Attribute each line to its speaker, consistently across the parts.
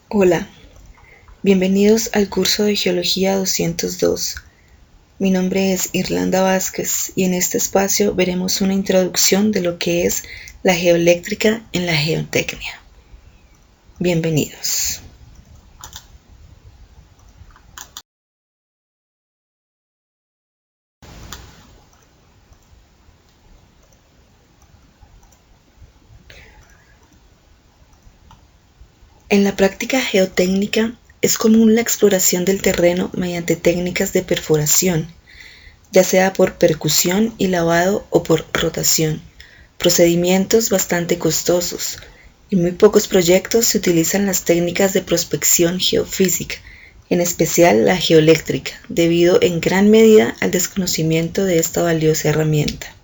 Speaker 1: Hola, bienvenidos al curso de Geología 202. Mi nombre es Irlanda Vázquez y en este espacio veremos una introducción de lo que es la geoeléctrica en la geotecnia. Bienvenidos. En la práctica geotécnica es común la exploración del terreno mediante técnicas de perforación, ya sea por percusión y lavado o por rotación, procedimientos bastante costosos. En muy pocos proyectos se utilizan las técnicas de prospección geofísica, en especial la geoeléctrica, debido en gran medida al desconocimiento de esta valiosa herramienta.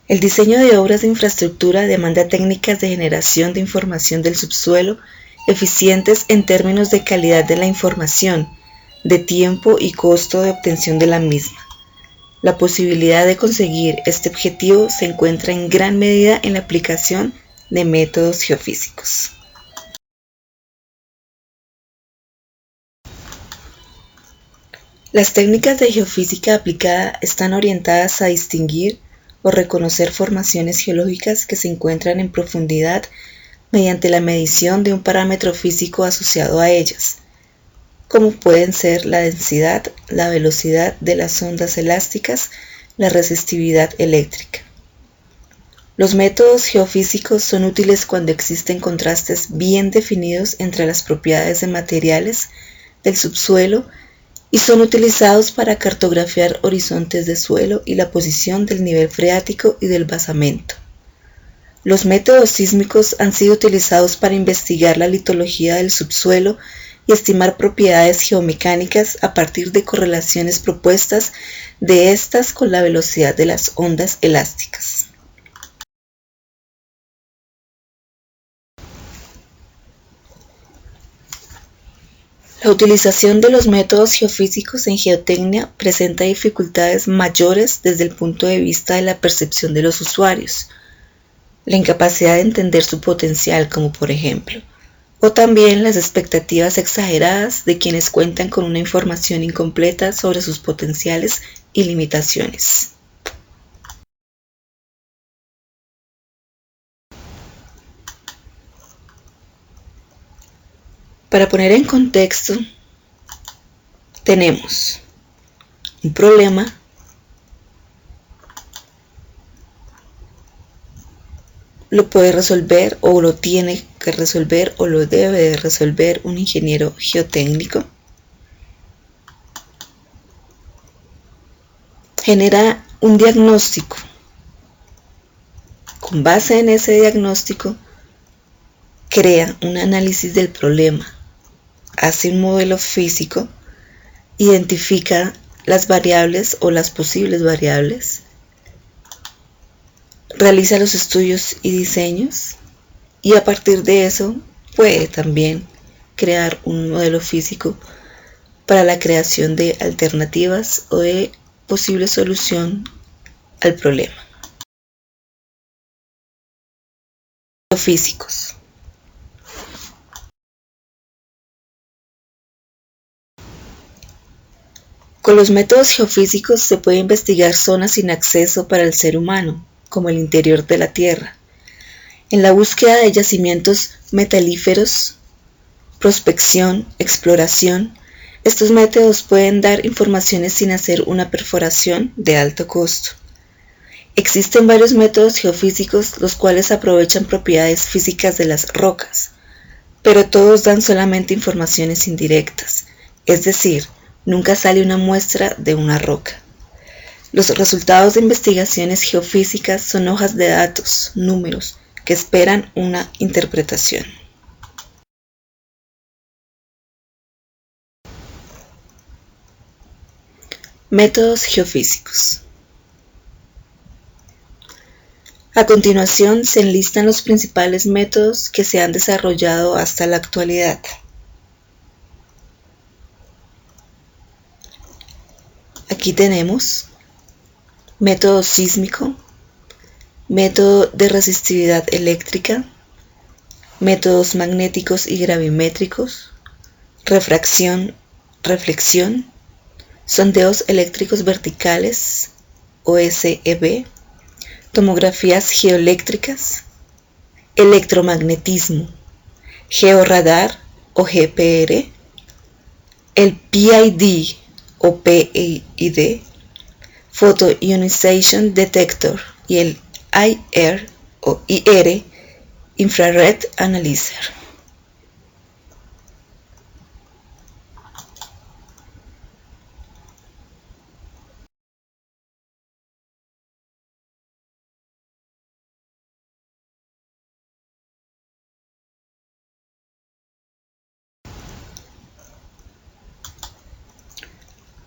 Speaker 1: El diseño de obras de infraestructura demanda técnicas de generación de información del subsuelo eficientes en términos de calidad de la información, de tiempo y costo de obtención de la misma. La posibilidad de conseguir este objetivo se encuentra en gran medida en la aplicación de métodos geofísicos. Las técnicas de geofísica aplicada están orientadas a distinguir o reconocer formaciones geológicas que se encuentran en profundidad mediante la medición de un parámetro físico asociado a ellas, como pueden ser la densidad, la velocidad de las ondas elásticas, la resistividad eléctrica. Los métodos geofísicos son útiles cuando existen contrastes bien definidos entre las propiedades de materiales del subsuelo y son utilizados para cartografiar horizontes de suelo y la posición del nivel freático y del basamento. Los métodos sísmicos han sido utilizados para investigar la litología del subsuelo y estimar propiedades geomecánicas a partir de correlaciones propuestas de estas con la velocidad de las ondas elásticas. La utilización de los métodos geofísicos en geotecnia presenta dificultades mayores desde el punto de vista de la percepción de los usuarios, la incapacidad de entender su potencial, como por ejemplo, o también las expectativas exageradas de quienes cuentan con una información incompleta sobre sus potenciales y limitaciones. Para poner en contexto, tenemos un problema, lo puede resolver o lo tiene que resolver o lo debe de resolver un ingeniero geotécnico. Genera un diagnóstico. Con base en ese diagnóstico, crea un análisis del problema, hace un modelo físico, identifica las variables o las posibles variables, realiza los estudios y diseños y a partir de eso puede también crear un modelo físico para la creación de alternativas o de posible solución al problema. Físicos. Con los métodos geofísicos se puede investigar zonas sin acceso para el ser humano, como el interior de la Tierra. En la búsqueda de yacimientos metalíferos, prospección, exploración, estos métodos pueden dar informaciones sin hacer una perforación de alto costo. Existen varios métodos geofísicos los cuales aprovechan propiedades físicas de las rocas, pero todos dan solamente informaciones indirectas, es decir, nunca sale una muestra de una roca. Los resultados de investigaciones geofísicas son hojas de datos, números, que esperan una interpretación. Métodos geofísicos. A continuación se enlistan los principales métodos que se han desarrollado hasta la actualidad. Aquí tenemos método sísmico, método de resistividad eléctrica, métodos magnéticos y gravimétricos, refracción, reflexión, sondeos eléctricos verticales OSEV, tomografías geoeléctricas, electromagnetismo, georradar o GPR, el PID o PID, Photo Ionization Detector y el IR o IR, Infrared Analyzer.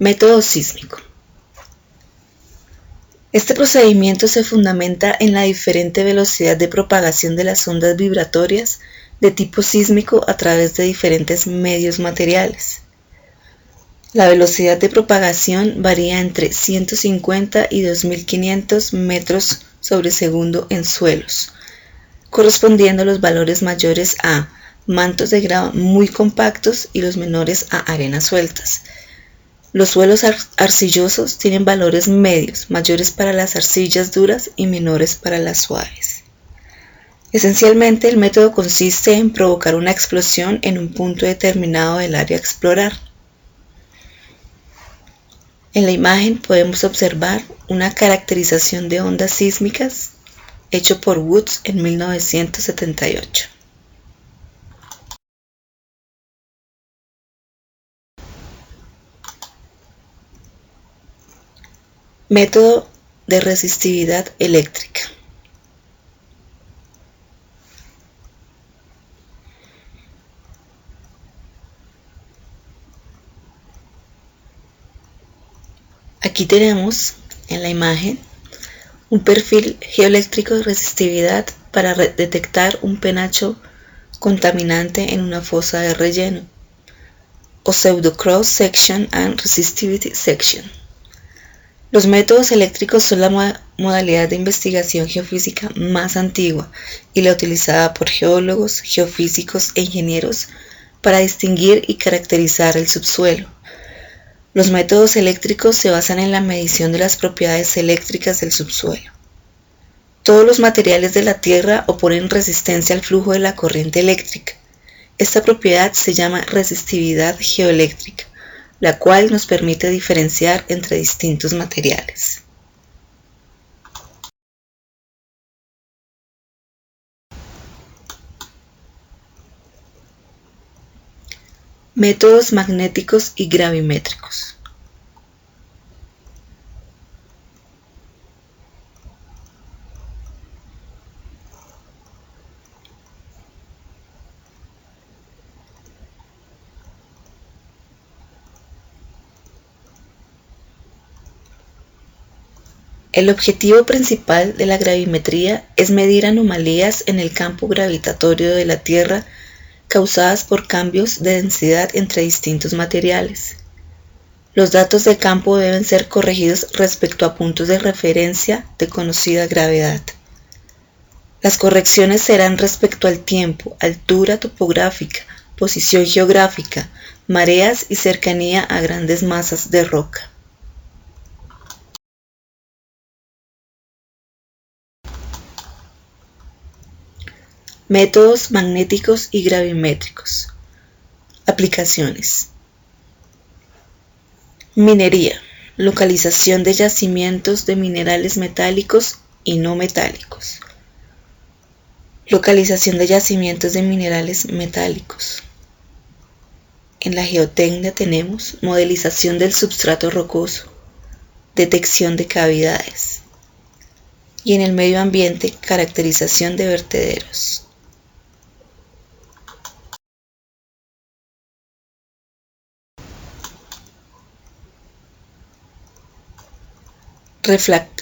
Speaker 1: Método sísmico. Este procedimiento se fundamenta en la diferente velocidad de propagación de las ondas vibratorias de tipo sísmico a través de diferentes medios materiales. La velocidad de propagación varía entre 150 y 2500 metros sobre segundo en suelos, correspondiendo los valores mayores a mantos de grava muy compactos y los menores a arenas sueltas. Los suelos arcillosos tienen valores medios, mayores para las arcillas duras y menores para las suaves. Esencialmente, el método consiste en provocar una explosión en un punto determinado del área a explorar. En la imagen podemos observar una caracterización de ondas sísmicas hecho por Woods en 1978. Método de resistividad eléctrica. Aquí tenemos en la imagen un perfil geoeléctrico de resistividad para detectar un penacho contaminante en una fosa de relleno, o pseudo cross section and resistivity section. Los métodos eléctricos son la modalidad de investigación geofísica más antigua y la utilizada por geólogos, geofísicos e ingenieros para distinguir y caracterizar el subsuelo. Los métodos eléctricos se basan en la medición de las propiedades eléctricas del subsuelo. Todos los materiales de la Tierra oponen resistencia al flujo de la corriente eléctrica. Esta propiedad se llama resistividad geoeléctrica, la cual nos permite diferenciar entre distintos materiales. Métodos magnéticos y gravimétricos. El objetivo principal de la gravimetría es medir anomalías en el campo gravitatorio de la Tierra causadas por cambios de densidad entre distintos materiales. Los datos de campo deben ser corregidos respecto a puntos de referencia de conocida gravedad. Las correcciones serán respecto al tiempo, altura topográfica, posición geográfica, mareas y cercanía a grandes masas de roca. Métodos magnéticos y gravimétricos. Aplicaciones. Minería. Localización de yacimientos de minerales metálicos y no metálicos. Localización de yacimientos de minerales metálicos. En la geotecnia tenemos modelización del substrato rocoso, detección de cavidades. Y en el medio ambiente, caracterización de vertederos.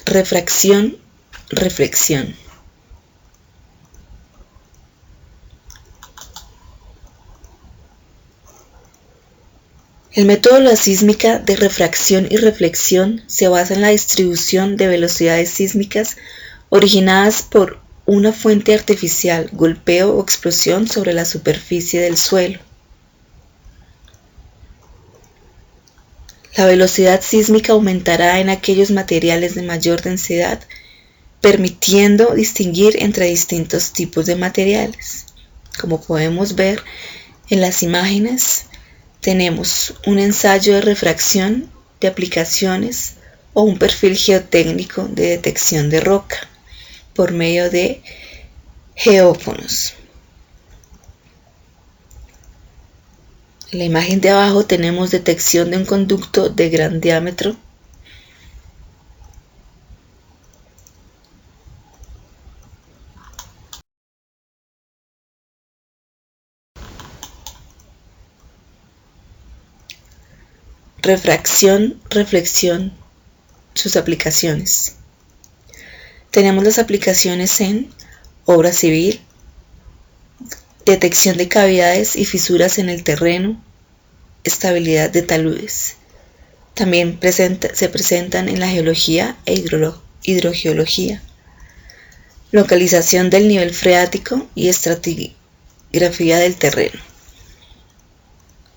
Speaker 1: Refracción, reflexión. El método de la sísmica de refracción y reflexión se basa en la distribución de velocidades sísmicas originadas por una fuente artificial, golpeo o explosión sobre la superficie del suelo. La velocidad sísmica aumentará en aquellos materiales de mayor densidad, permitiendo distinguir entre distintos tipos de materiales. Como podemos ver en las imágenes, tenemos un ensayo de refracción de aplicaciones o un perfil geotécnico de detección de roca por medio de geófonos. En la imagen de abajo tenemos detección de un conducto de gran diámetro. Refracción, reflexión, sus aplicaciones. Tenemos las aplicaciones en obra civil, detección de cavidades y fisuras en el terreno, estabilidad de taludes. También se presentan en la geología e hidrogeología, localización del nivel freático y estratigrafía del terreno.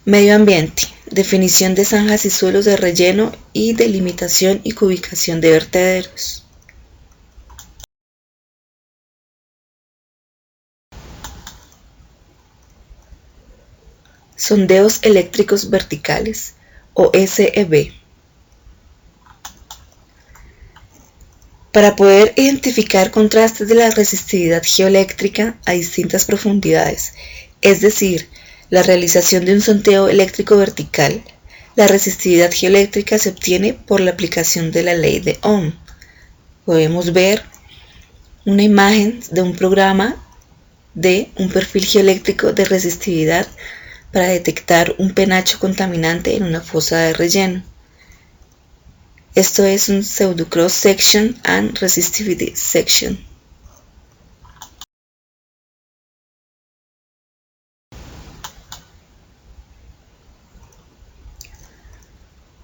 Speaker 1: Medio ambiente, definición de zanjas y suelos de relleno y delimitación y ubicación de vertederos. Sondeos eléctricos verticales o SEV. Para poder identificar contrastes de la resistividad geoeléctrica a distintas profundidades, es decir, la realización de un sondeo eléctrico vertical, la resistividad geoeléctrica se obtiene por la aplicación de la ley de Ohm. Podemos ver una imagen de un programa de un perfil geoeléctrico de resistividad para detectar un penacho contaminante en una fosa de relleno. Esto es un pseudo cross section and resistivity section.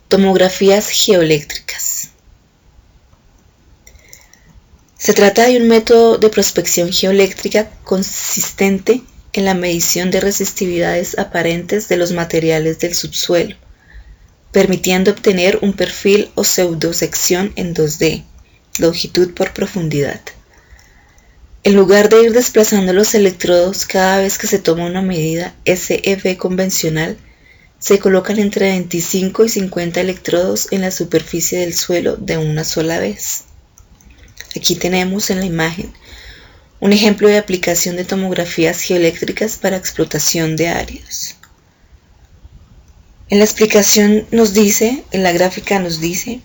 Speaker 1: Tomografías geoeléctricas. Se trata de un método de prospección geoeléctrica consistente en la medición de resistividades aparentes de los materiales del subsuelo, permitiendo obtener un perfil o pseudosección en 2D, longitud por profundidad. En lugar de ir desplazando los electrodos cada vez que se toma una medida SEV convencional, se colocan entre 25 y 50 electrodos en la superficie del suelo de una sola vez. Aquí tenemos en la imagen un ejemplo de aplicación de tomografías geoeléctricas para explotación de áreas. En la explicación en la gráfica nos dice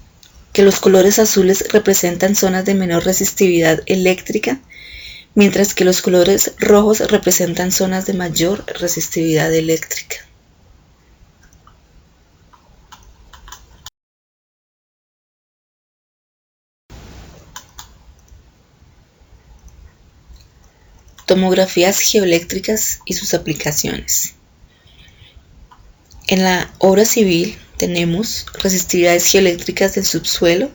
Speaker 1: que los colores azules representan zonas de menor resistividad eléctrica, mientras que los colores rojos representan zonas de mayor resistividad eléctrica. Tomografías geoeléctricas y sus aplicaciones. En la obra civil tenemos resistividades geoeléctricas del subsuelo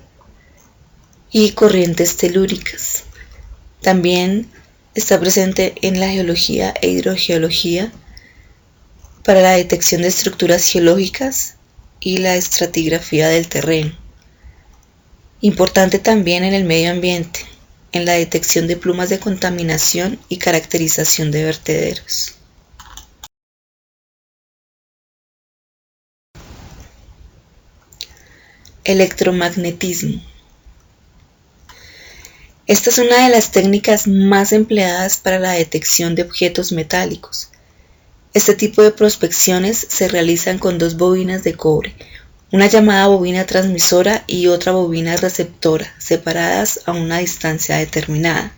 Speaker 1: y corrientes telúricas. También está presente en la geología e hidrogeología para la detección de estructuras geológicas y la estratigrafía del terreno. Importante también en el medio ambiente, en la detección de plumas de contaminación y caracterización de vertederos. Electromagnetismo. Esta es una de las técnicas más empleadas para la detección de objetos metálicos. Este tipo de prospecciones se realizan con dos bobinas de cobre, una llamada bobina transmisora y otra bobina receptora, separadas a una distancia determinada.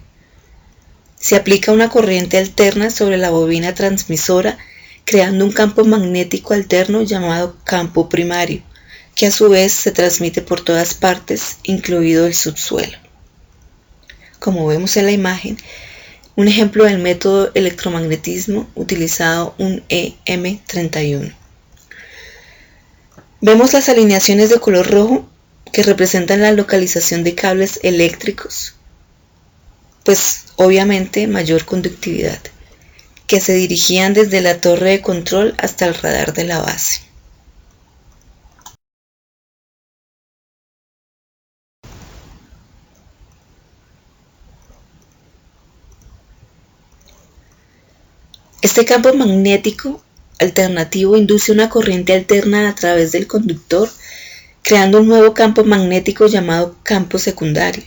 Speaker 1: Se aplica una corriente alterna sobre la bobina transmisora, creando un campo magnético alterno llamado campo primario, que a su vez se transmite por todas partes, incluido el subsuelo. Como vemos en la imagen, un ejemplo del método electromagnetismo utilizado un EM31. Vemos las alineaciones de color rojo que representan la localización de cables eléctricos pues obviamente mayor conductividad, que se dirigían desde la torre de control hasta el radar de la base. Este campo magnético alternativo induce una corriente alterna a través del conductor, creando un nuevo campo magnético llamado campo secundario.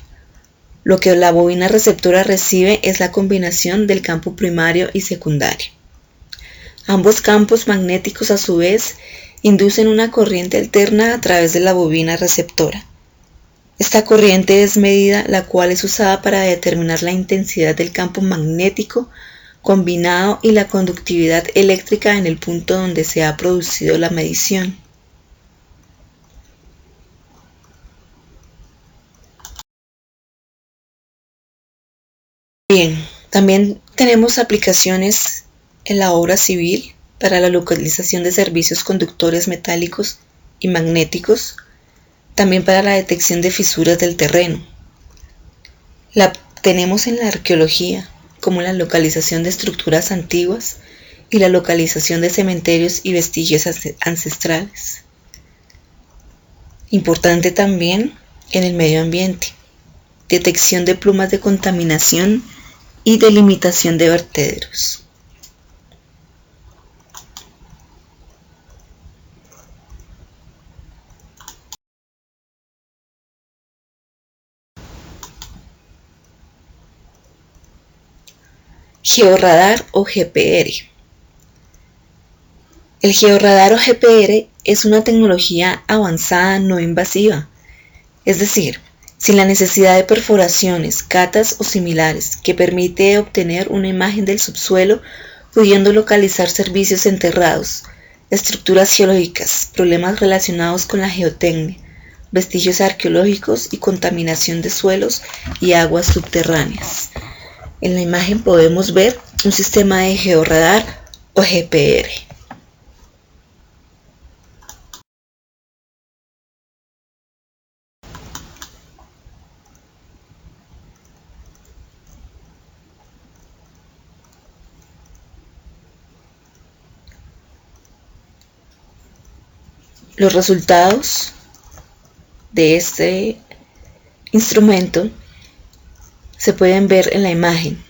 Speaker 1: Lo que la bobina receptora recibe es la combinación del campo primario y secundario. Ambos campos magnéticos a su vez inducen una corriente alterna a través de la bobina receptora. Esta corriente es medida, la cual es usada para determinar la intensidad del campo magnético combinado y la conductividad eléctrica en el punto donde se ha producido la medición. Bien, también tenemos aplicaciones en la obra civil para la localización de servicios conductores metálicos y magnéticos, también para la detección de fisuras del terreno. La tenemos en la arqueología, como la localización de estructuras antiguas y la localización de cementerios y vestigios ancestrales. Importante también en el medio ambiente, detección de plumas de contaminación y delimitación de vertederos. Georradar o GPR. El georradar o GPR es una tecnología avanzada no invasiva, es decir, sin la necesidad de perforaciones, catas o similares, que permite obtener una imagen del subsuelo, pudiendo localizar servicios enterrados, estructuras geológicas, problemas relacionados con la geotecnia, vestigios arqueológicos y contaminación de suelos y aguas subterráneas. En la imagen podemos ver un sistema de georradar o GPR. Los resultados de este instrumento se pueden ver en la imagen.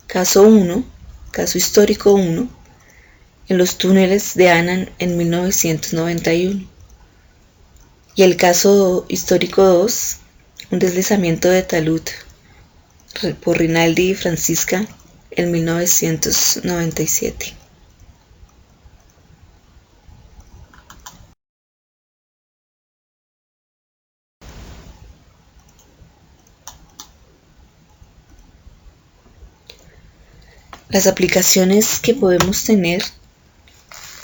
Speaker 1: Caso 1, caso histórico 1, en los túneles de Annan en 1991. Y el caso histórico 2, un deslizamiento de talud por Rinaldi y Francisca en 1997. Las aplicaciones que podemos tener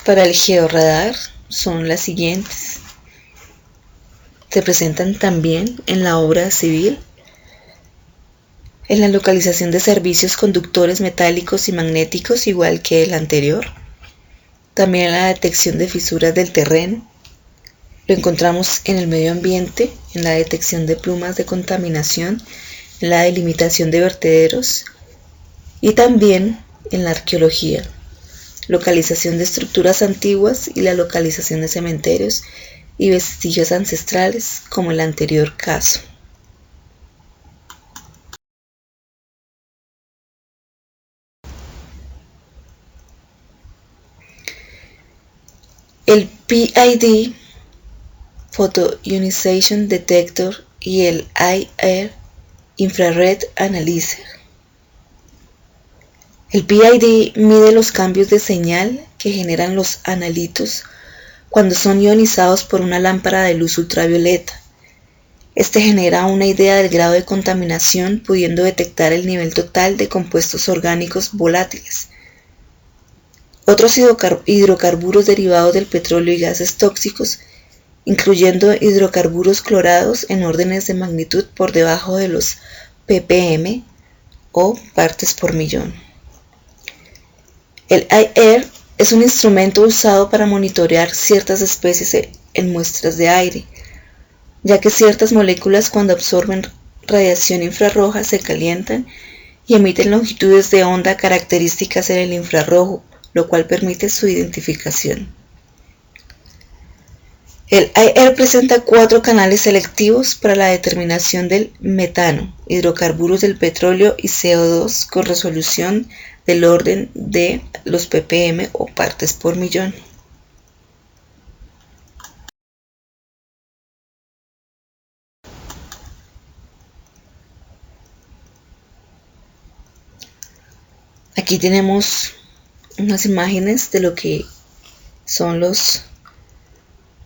Speaker 1: para el georradar son las siguientes. Se presentan también en la obra civil, en la localización de servicios conductores metálicos y magnéticos, igual que el anterior. También en la detección de fisuras del terreno. Lo encontramos en el medio ambiente, en la detección de plumas de contaminación, en la delimitación de vertederos, y también en la arqueología, localización de estructuras antiguas y la localización de cementerios y vestigios ancestrales, como el anterior caso. El PID, Photo Ionization Detector, y el IR, Infrared Analyzer. El PID mide los cambios de señal que generan los analitos cuando son ionizados por una lámpara de luz ultravioleta. Este genera una idea del grado de contaminación, pudiendo detectar el nivel total de compuestos orgánicos volátiles. Otros hidrocarburos derivados del petróleo y gases tóxicos, incluyendo hidrocarburos clorados en órdenes de magnitud por debajo de los ppm o partes por millón. El IR es un instrumento usado para monitorear ciertas especies en muestras de aire, ya que ciertas moléculas, cuando absorben radiación infrarroja se calientan y emiten longitudes de onda características en el infrarrojo, lo cual permite su identificación. El IR presenta 4 canales selectivos para la determinación del metano, hidrocarburos del petróleo y CO2 con resolución del orden de los ppm o partes por millón. Aquí tenemos unas imágenes de lo que son los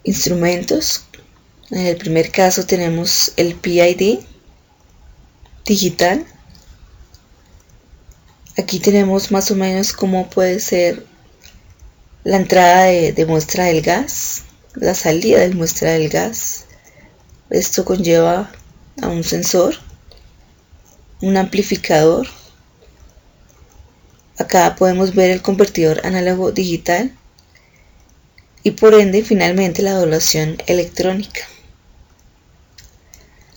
Speaker 1: instrumentos. En el primer caso tenemos el PID digital. Aquí tenemos más o menos cómo puede ser la entrada de muestra del gas, la salida de muestra del gas. Esto conlleva a un sensor, un amplificador. Acá podemos ver el convertidor análogo digital y por ende finalmente la evaluación electrónica.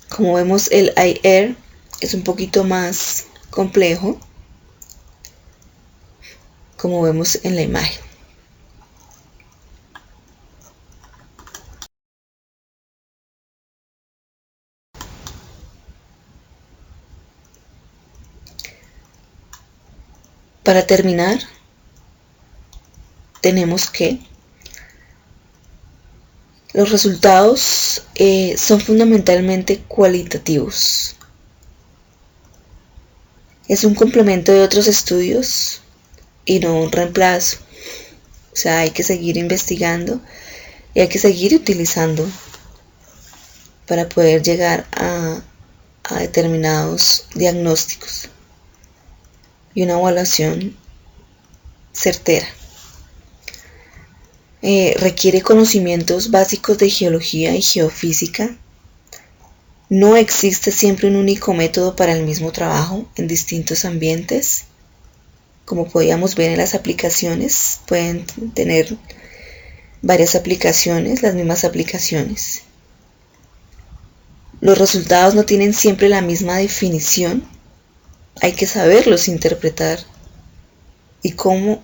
Speaker 1: Como vemos, el IR es un poquito más complejo, como vemos en la imagen. Para terminar, tenemos que los resultados son fundamentalmente cualitativos. Es un complemento de otros estudios y no un reemplazo. O sea, hay que seguir investigando y hay que seguir utilizando para poder llegar a determinados diagnósticos y una evaluación certera. Requiere conocimientos básicos de geología y geofísica. No existe siempre un único método para el mismo trabajo en distintos ambientes. Como podíamos ver en las aplicaciones, pueden tener varias aplicaciones, las mismas aplicaciones. Los resultados no tienen siempre la misma definición. Hay que saberlos interpretar. ¿Y cómo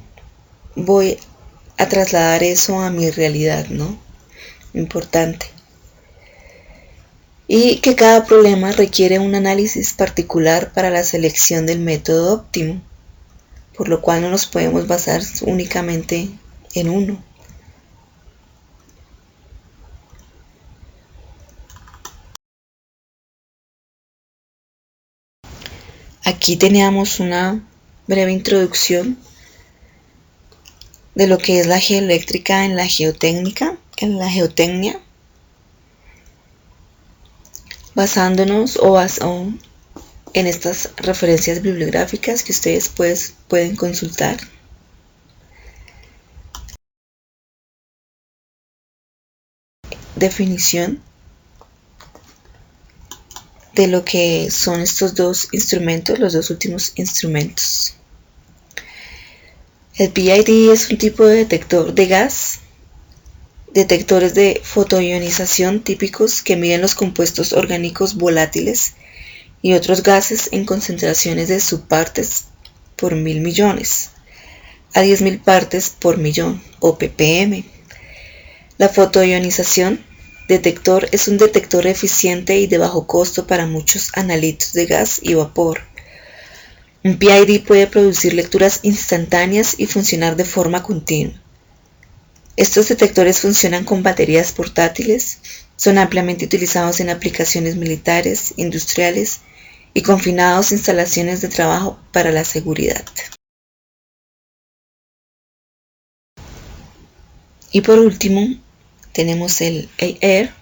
Speaker 1: voy a trasladar eso a mi realidad, no? Importante. Y que cada problema requiere un análisis particular para la selección del método óptimo, por lo cual no nos podemos basar únicamente en uno. Aquí teníamos una breve introducción de lo que es la geoeléctrica en la geotécnica, en la geotecnia, basándonos en estas referencias bibliográficas que ustedes pueden consultar. Definición de lo que son estos dos instrumentos, los dos últimos instrumentos. El PID es un tipo de detector de gas, detectores de fotoionización típicos que miden los compuestos orgánicos volátiles y otros gases en concentraciones de subpartes por 1000 millones a 10.000 partes por millón o ppm. La fotoionización detector es un detector eficiente y de bajo costo para muchos analitos de gas y vapor. Un PID puede producir lecturas instantáneas y funcionar de forma continua. Estos detectores funcionan con baterías portátiles, son ampliamente utilizados en aplicaciones militares, industriales y confinados a instalaciones de trabajo para la seguridad. Y por último, tenemos el AIR,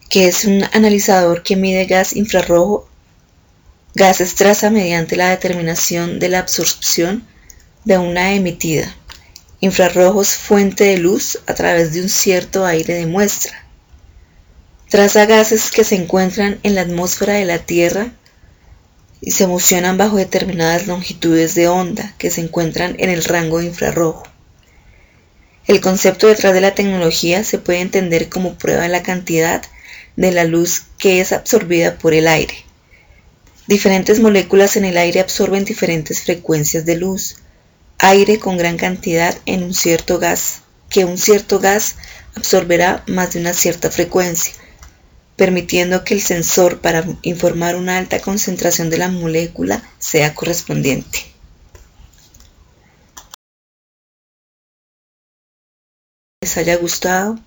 Speaker 1: que es un analizador que mide gas infrarrojo, gases traza mediante la determinación de la absorción de una emitida, infrarrojos fuente de luz a través de un cierto aire de muestra. Traza gases que se encuentran en la atmósfera de la Tierra y se emocionan bajo determinadas longitudes de onda que se encuentran en el rango infrarrojo. El concepto detrás de la tecnología se puede entender como prueba de la cantidad de la luz que es absorbida por el aire. Diferentes moléculas en el aire absorben diferentes frecuencias de luz. Aire con gran cantidad en un cierto gas, que un cierto gas absorberá más de una cierta frecuencia, permitiendo que el sensor para informar una alta concentración de la molécula sea correspondiente. Les haya gustado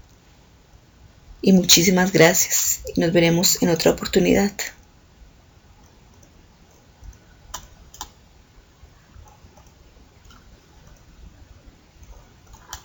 Speaker 1: y muchísimas gracias y nos veremos en otra oportunidad.